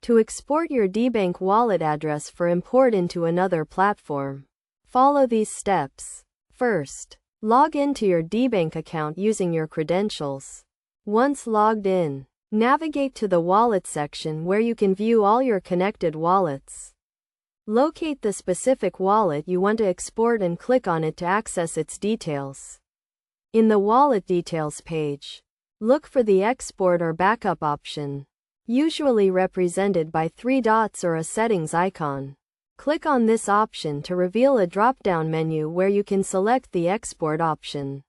To export your Debank wallet address for import into another platform, follow these steps. First, log into your Debank account using your credentials. Once logged in, navigate to the Wallet section where you can view all your connected wallets. Locate the specific wallet you want to export and click on it to access its details. In the Wallet Details page, look for the Export or Backup option, usually represented by 3 dots or a settings icon. Click on this option to reveal a drop-down menu where you can select the Export option.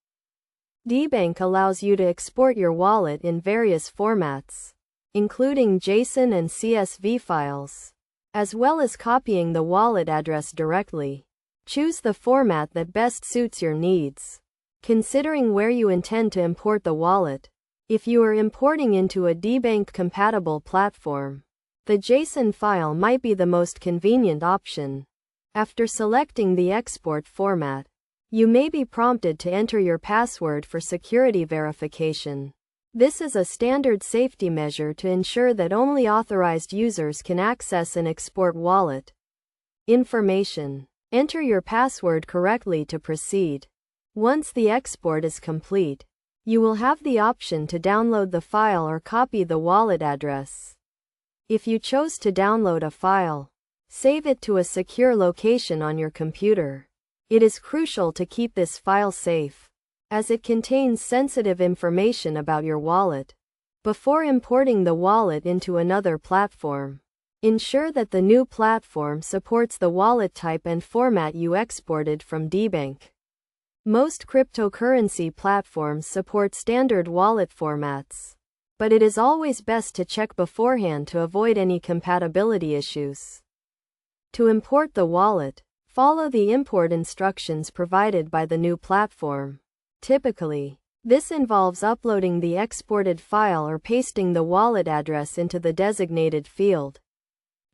Debank allows you to export your wallet in various formats, including JSON and CSV files, as well as copying the wallet address directly. Choose the format that best suits your needs, considering where you intend to import the wallet. If you are importing into a Debank-compatible platform, the JSON file might be the most convenient option. After selecting the export format, you may be prompted to enter your password for security verification. This is a standard safety measure to ensure that only authorized users can access and export wallet information. Enter your password correctly to proceed. Once the export is complete, you will have the option to download the file or copy the wallet address. If you chose to download a file, save it to a secure location on your computer. It is crucial to keep this file safe, as it contains sensitive information about your wallet. Before importing the wallet into another platform, ensure that the new platform supports the wallet type and format you exported from Debank. Most cryptocurrency platforms support standard wallet formats, but it is always best to check beforehand to avoid any compatibility issues. To import the wallet, follow the import instructions provided by the new platform. Typically, this involves uploading the exported file or pasting the wallet address into the designated field.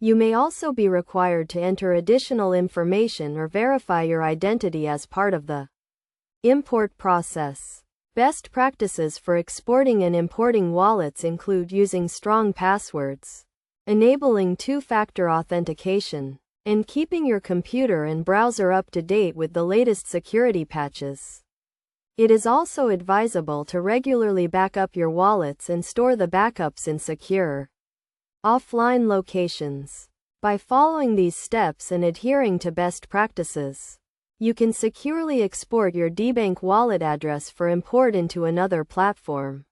You may also be required to enter additional information or verify your identity as part of the import process. Best practices for exporting and importing wallets include using strong passwords, enabling two-factor authentication, and keeping your computer and browser up to date with the latest security patches. It is also advisable to regularly back up your wallets and store the backups in secure offline locations. By following these steps and adhering to best practices, you can securely export your Debank wallet address for import into another platform,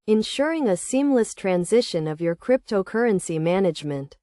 ensuring a seamless transition of your cryptocurrency management.